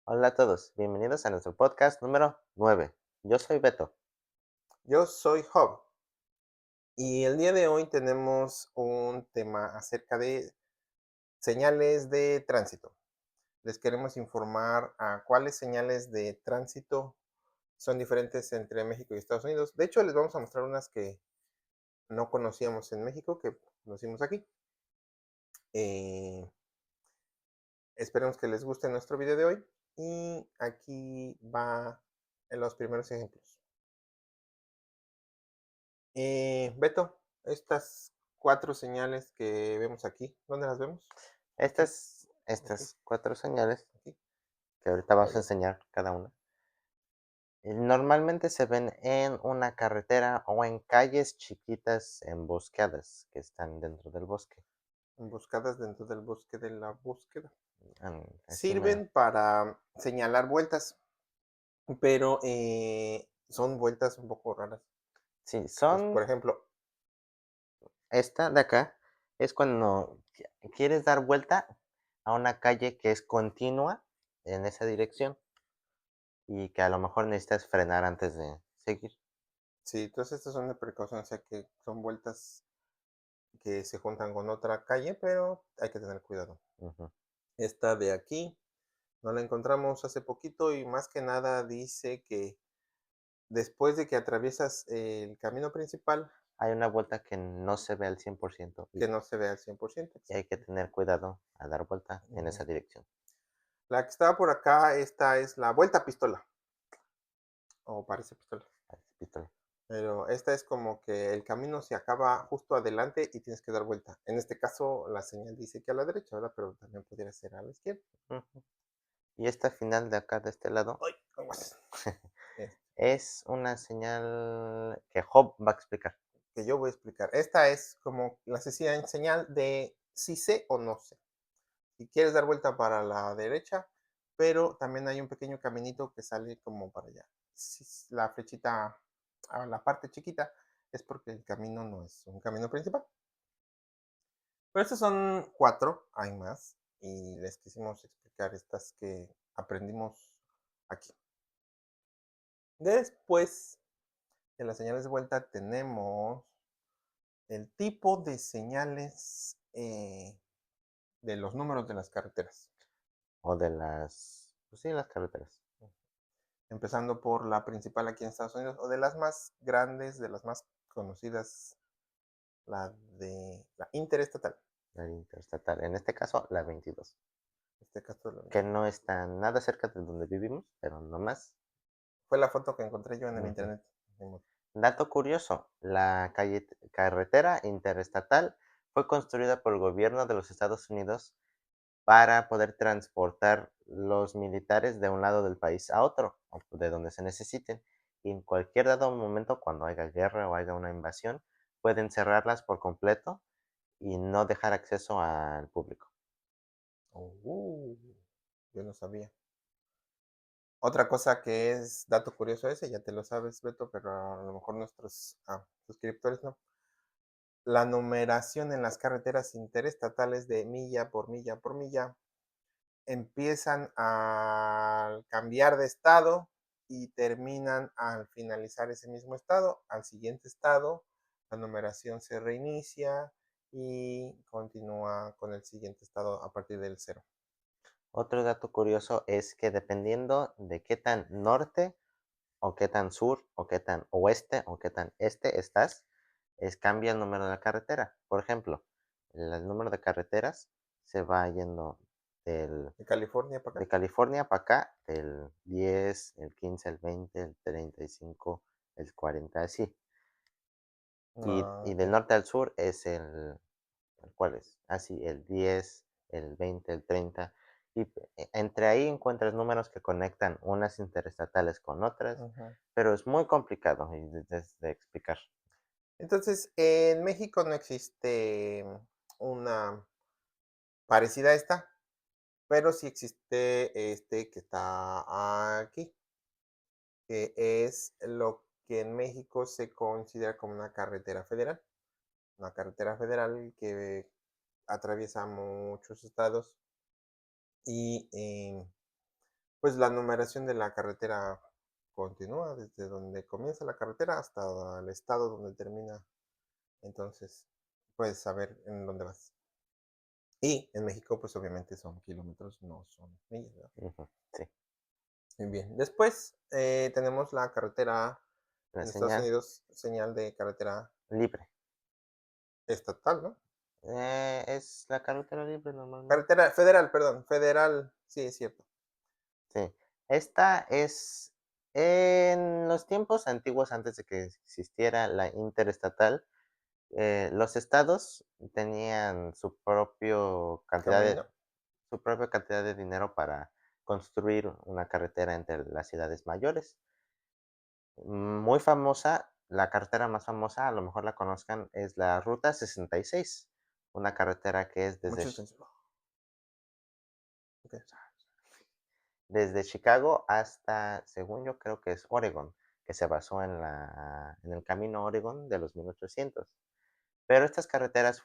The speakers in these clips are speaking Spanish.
Hola a todos, bienvenidos a nuestro podcast número 9. Yo soy Beto. Yo soy Job y el día de hoy tenemos un tema acerca de señales de tránsito. Les queremos informar a cuáles señales de tránsito son diferentes entre México y Estados Unidos. De hecho, les vamos a mostrar unas que no conocíamos en México, que conocimos aquí. Eh, Esperemos que les guste nuestro video de hoy. Y aquí va en los primeros ejemplos. Beto, estas cuatro señales que vemos aquí, ¿dónde las vemos? Aquí, Estas, aquí, estas cuatro señales aquí, que ahorita vamos a allá. enseñar cada una, normalmente se ven en una carretera o en calles chiquitas emboscadas que están dentro del bosque. Emboscadas dentro del bosque de la búsqueda. Así mero. Sirven para señalar vueltas, pero son vueltas un poco raras. Sí, Entonces, por son, ejemplo, esta de acá es cuando quieres dar vuelta a una calle que es continua en esa dirección y que a lo mejor necesitas frenar antes de seguir. sí, entonces estas son de precaución, o sea que son vueltas que se juntan con otra calle, pero hay que tener cuidado. Ujú. Esta de aquí no la encontramos hace poquito y más que nada dice que después de que atraviesas el camino principal, Hay una vuelta que no se ve al 100% que no se ve al 100%, y hay que exacto. tener cuidado a dar vuelta en Ujú. esa dirección. La que estaba por acá, esta es la vuelta a pistola, o parece pistola. Al pistola. Pero esta es como que el camino se acaba justo adelante y tienes que dar vuelta. En este caso, la señal dice que a la derecha, ¿verdad? Pero también podría ser a la izquierda. Ujú. Y esta final de acá, de este lado, ¡Ay! Aguas. Es es una señal que Job va a explicar. que yo voy a explicar. Esta es como la señal de sí sé o no sé. Si quieres dar vuelta para la derecha, pero también hay un pequeño caminito que sale como para allá. Si la flechita a la parte chiquita es porque el camino no es un camino principal. Pero estos son cuatro, hay más, y les quisimos explicar estas que aprendimos aquí. Después de las señales de vuelta tenemos el tipo de señales de los números de las carreteras. O de las, pues sí, las carreteras. Empezando por la principal aquí en Estados Unidos, o de las más grandes, de las más conocidas, la de la interestatal. La interestatal. En este caso, la 22. En este caso Que no está nada cerca de donde vivimos, pero no más. fue la foto que encontré yo en el Ujú. internet. Dato curioso, la carretera interestatal fue construida por el gobierno de los Estados Unidos para poder transportar los militares de un lado del país a otro, o de donde se necesiten. Y en cualquier dado momento, cuando haya guerra o haya una invasión, pueden cerrarlas por completo y no dejar acceso al público. Oh, yo no sabía. Otra cosa que es dato curioso ese, ya te lo sabes, Beto, pero a lo mejor nuestros suscriptores no. La numeración en las carreteras interestatales de milla por milla por milla empiezan a cambiar de estado y terminan al finalizar ese mismo estado, al siguiente estado, la numeración se reinicia y continúa con el siguiente estado a partir del cero. Otro dato curioso es que dependiendo de qué tan norte o qué tan sur o qué tan oeste o qué tan este estás, cambia el número de la carretera. Por ejemplo, el número de carreteras se va yendo del, De California para de acá. California para acá, del 10, el 15, el 20, el 35, el 40, así. Y Ah, del norte al sur es ¿cuál es? Así, el 10, el 20, el 30. Y entre ahí encuentras números que conectan unas interestatales con otras, ujú. pero es muy complicado de explicar. Entonces, en México no existe una parecida a esta, pero sí existe este que está aquí, que es lo que en México se considera como una carretera federal que atraviesa muchos estados y Pues la numeración de la carretera continúa desde donde comienza la carretera hasta el estado donde termina. Entonces, puedes saber en dónde vas. Y en México, pues obviamente son kilómetros, no son millas, ¿verdad? Ujú, sí. Muy bien. Después tenemos la carretera La en Estados señal Unidos, señal de carretera libre. estatal, ¿no? Es la carretera libre normalmente. Carretera federal, perdón, federal, sí, es cierto. Sí. Esta es en los tiempos antiguos, antes de que existiera la interestatal, los estados tenían Camino. su propia cantidad de dinero para construir una carretera entre las ciudades mayores. Muy famosa, la carretera más famosa, a lo mejor la conozcan, es la Ruta 66, una carretera que es Mucho extensión. Ok. desde Chicago hasta, según yo creo que es Oregon, que se basó en el camino Oregon de los 1800. Pero estas carreteras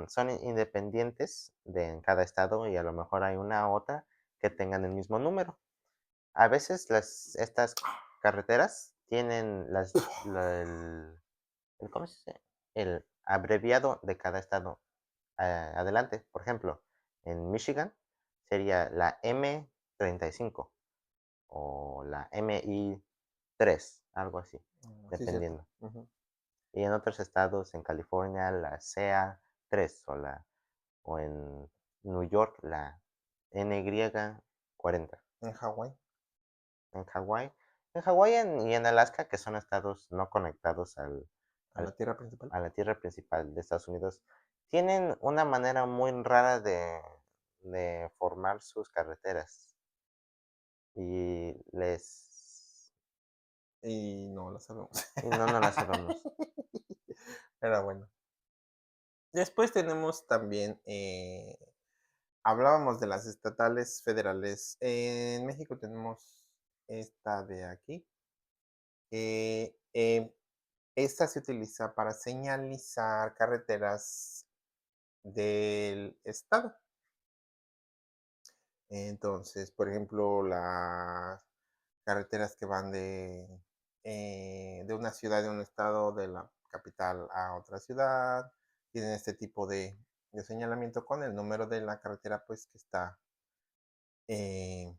son independientes en cada estado y a lo mejor hay una u otra que tengan el mismo número. A veces estas carreteras tienen ¿cómo se dice? El abreviado de cada estado adelante. Por ejemplo, en Michigan sería la M35 o la MI3, algo así, Sí, cierto. dependiendo. Ujú. Y en otros estados, en California, la CA3 o en New York, la NY40. En Hawái, En Hawái, y en Alaska, que son estados no conectados a la al- tierra principal. a la tierra principal de Estados Unidos, tienen una manera muy rara de formar sus carreteras y Y no lo sabemos. no las sabemos. Pero bueno. Después tenemos también, hablábamos de las estatales federales. En México tenemos esta de aquí. Esta se utiliza para señalizar carreteras del estado. Entonces, por ejemplo, las carreteras que van de una ciudad, de un estado, de la capital a otra ciudad, tienen este tipo de señalamiento con el número de la carretera, pues que está eh,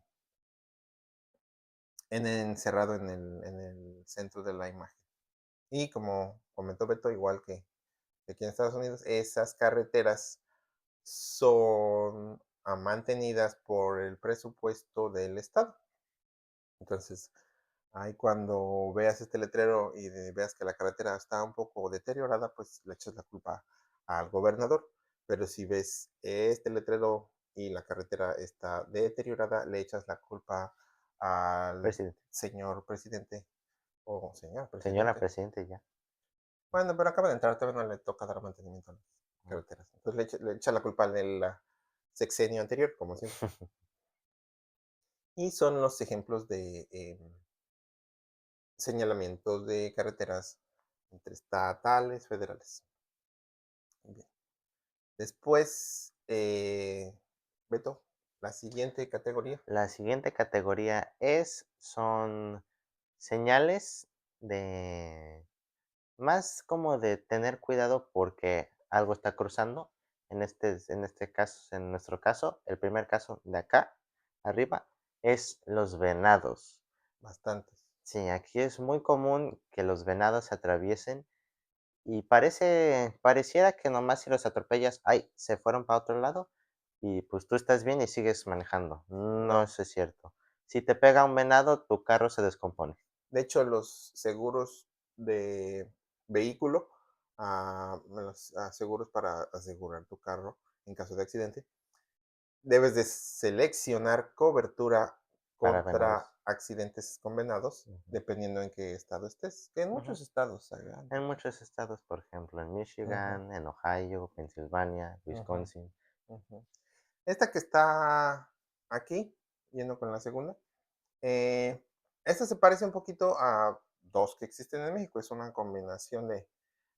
encerrado en el centro de la imagen. Y como comentó Beto, igual que aquí en Estados Unidos, esas carreteras son mantenidas por el presupuesto del estado. Entonces, ahí cuando veas este letrero y veas que la carretera está un poco deteriorada, pues le echas la culpa al gobernador. Pero si ves este letrero y la carretera está deteriorada, le echas la culpa al Presidente. señor presidente o señor Señora presidente. presidente, ya. Bueno, pero acaba de entrar, todavía no le toca dar mantenimiento a las carreteras. Entonces le echa la culpa del sexenio anterior, como siempre. Y son los ejemplos de señalamientos de carreteras entre estatales, federales. Bien. Después, Beto, la siguiente categoría. La siguiente categoría son señales de más como de tener cuidado porque algo está cruzando. En este caso, en nuestro caso, el primer caso de acá, arriba, es los venados. Bastantes. Sí, aquí es muy común que los venados se atraviesen y pareciera que nomás si los atropellas, ay, se fueron para otro lado y pues tú estás bien y sigues manejando. No, No. eso es cierto. Si te pega un venado, tu carro se descompone. De hecho, los seguros de vehículo, los seguros para asegurar tu carro en caso de accidente, debes de seleccionar cobertura Para contra venados. accidentes con venados, Ujú, dependiendo en qué estado estés, que en ujú. muchos estados hay, ¿verdad? En muchos estados, por ejemplo, en Ujú, Michigan, en Ohio, Pensilvania, ujú, Wisconsin. ujú. Esta que está aquí, yendo con la segunda, eh, esta se parece un poquito a dos que existen en México. Es una combinación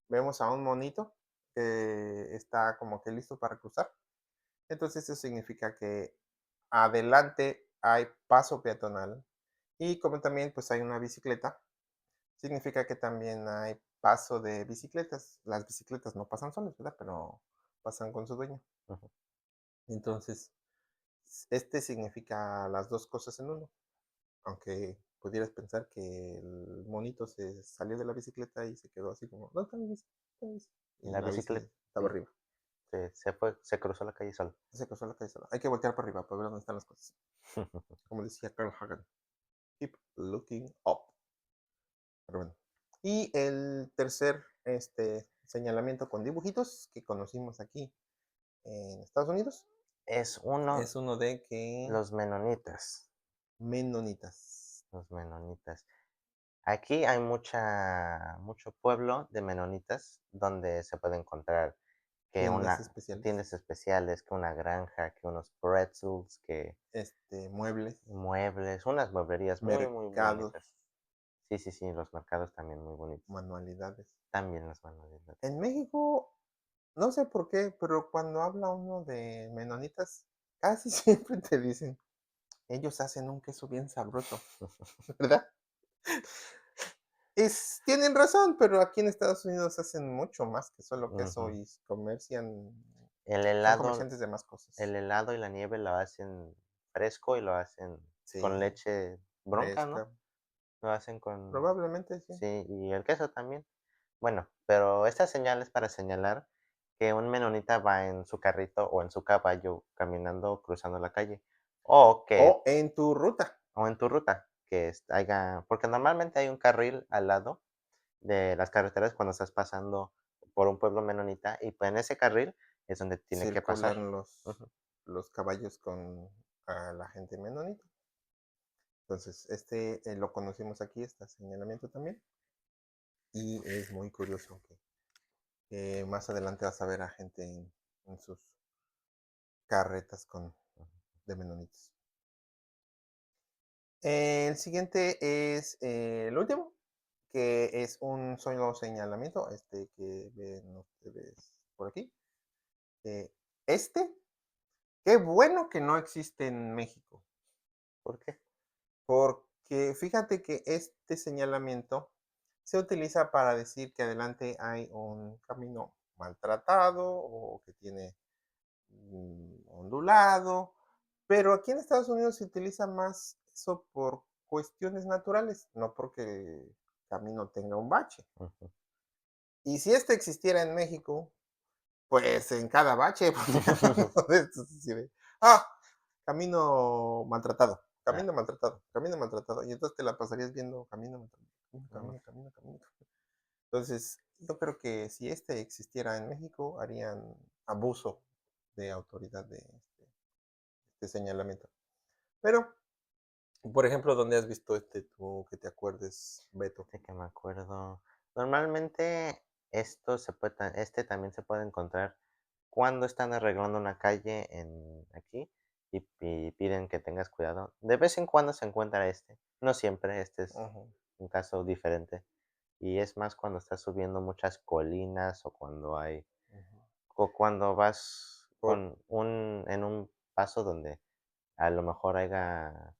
vemos a un monito que está como que listo para cruzar. Entonces eso significa que adelante hay paso peatonal y como también, pues, hay una bicicleta, significa que también hay paso de bicicletas. Las bicicletas no pasan solas, ¿verdad? Pero pasan con su dueño. Ujú. Entonces, este significa las 2 cosas en uno, aunque pudieras pensar que el monito se salió de la bicicleta y se quedó así como: "¿Dónde está mi bici? ¿Dónde está mi bici?". Y La la bici bicicleta, estaba sí, arriba. se fue, se cruzó la calle sola. Se cruzó la calle sola. Hay que voltear para arriba para ver dónde están las cosas. Como decía Carl Hagan, keep looking up. Pero bueno. Y el tercer señalamiento con dibujitos que conocimos aquí en Estados Unidos Es uno, es uno de que los menonitas, menonitas, los menonitas. Aquí hay mucho pueblo de menonitas donde se puede encontrar que tiendas una especiales, tiendas especiales, que una granja, que unos pretzels, que muebles, muebles, unas mueblerías muy, muy mercados, bonitas. Sí, sí, sí, los mercados también muy bonitos. manualidades. También las manualidades. En México, no sé por qué, pero cuando habla uno de menonitas, casi siempre te dicen, ellos hacen un queso bien sabroso, ¿verdad? Tienen razón, pero aquí en Estados Unidos hacen mucho más que solo queso Ujú. y comercian, El son helado comerciantes de más cosas. el helado y la nieve lo hacen fresco y lo hacen con Sí, leche bronca, ¿no? fresca, Lo hacen con probablemente sí. sí, y el queso también. Bueno, pero esta señal es para señalar que un menonita va en su carrito o en su caballo caminando, cruzando la calle, o O que en tu ruta. o en tu ruta, que haya porque normalmente hay un carril al lado de las carreteras cuando estás pasando por un pueblo menonita, y, pues, en ese carril es donde tiene que pasar. Circulan Ujú. los caballos con la gente menonita. Entonces, lo conocimos aquí, este señalamiento también, y es muy curioso que más adelante vas a ver a gente en sus carretas de menonitas. El siguiente es el último, que es un solo señalamiento, que ven ustedes por aquí. Eh, este, qué bueno que no existe en México, ¿Por qué? porque fíjate que este señalamiento se utiliza para decir que adelante hay un camino maltratado o que tiene ondulado, pero aquí en Estados Unidos se utiliza más eso por cuestiones naturales, no porque el camino tenga un bache. Ujú. Y si este existiera en México, pues en cada bache pondrían uno de estos así de, ah, camino maltratado, Ah, camino maltratado, camino maltratado. Y entonces te la pasarías viendo camino maltratado, camino, mm, camino, camino, camino. Entonces, yo creo que si este existiera en México, harían abuso de autoridad de este señalamiento. Pero, por ejemplo, ¿dónde has visto tú que te acuerdes, Beto? de que me acuerdo. Normalmente esto se puede también se puede encontrar cuando están arreglando una calle aquí y piden que tengas cuidado. De vez en cuando se encuentra no siempre, este es Ujú, un caso diferente. Y es más cuando estás subiendo muchas colinas ujú. o cuando vas Por en un paso donde a lo mejor haya,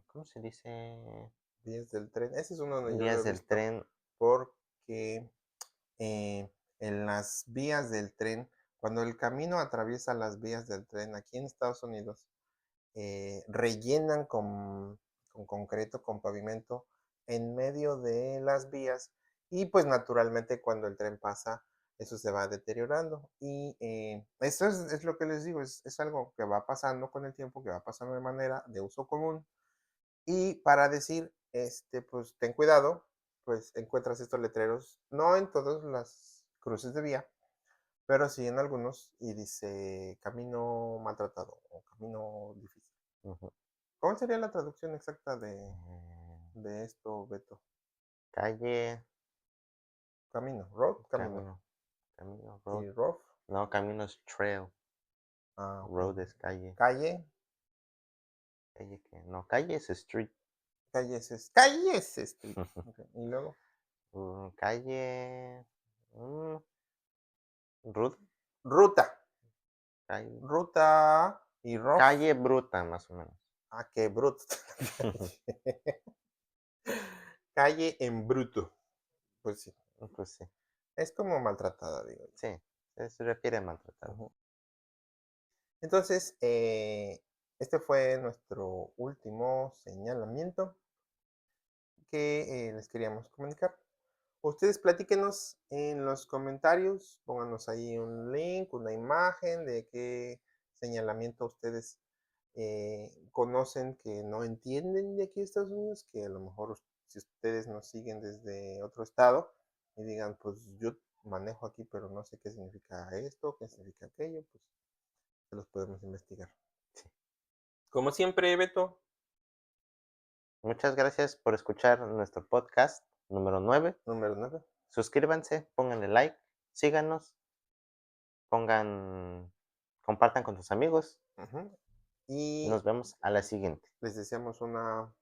¿cómo se dice? vías del tren. Ese es uno donde yo lo Vías he del visto, tren. porque en las vías del tren, cuando el camino atraviesa las vías del tren aquí en Estados Unidos, rellenan con concreto, con pavimento, en medio de las vías y pues naturalmente cuando el tren pasa, eso se va deteriorando. Y eso es lo que les digo, es algo que va pasando con el tiempo, que va pasando de manera de uso común. Y para decir, pues ten cuidado, pues encuentras estos letreros, no en todas las cruces de vía, pero sí en algunos y dice camino maltratado o camino difícil. Ujú. ¿Cuál sería la traducción exacta Eh, de esto, Beto? calle, Camino, road, camino. road. Y rough, No, camino es trail, ok. road es calle. Calle, Calle que no, calle es street. calles street. Ok, y luego, Calle, mm, ruta, ruta, calle, ruta, Y rough, Calle bruta, más o menos. qué bruto. Calle en bruto. Pues sí, Pues sí, es como maltratada, digo yo. sí, se refiere a maltratado. Ujú. Entonces, este fue nuestro último señalamiento que les queríamos comunicar. Ustedes platíquenos en los comentarios, pónganos ahí un link, una imagen de qué señalamiento ustedes conocen que no entienden de aquí de Estados Unidos, que a lo mejor si ustedes nos siguen desde otro estado y digan, pues yo manejo aquí, pero no sé qué significa esto, qué significa aquello, pues se los podemos investigar. Sí. Como siempre, Beto, Muchas gracias por escuchar nuestro podcast número 9. número 9. Suscríbanse, pónganle like, síganos, compartan con sus amigos. Y Nos vemos a la siguiente. les deseamos una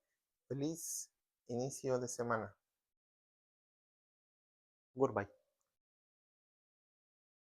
feliz inicio de semana. Goodbye.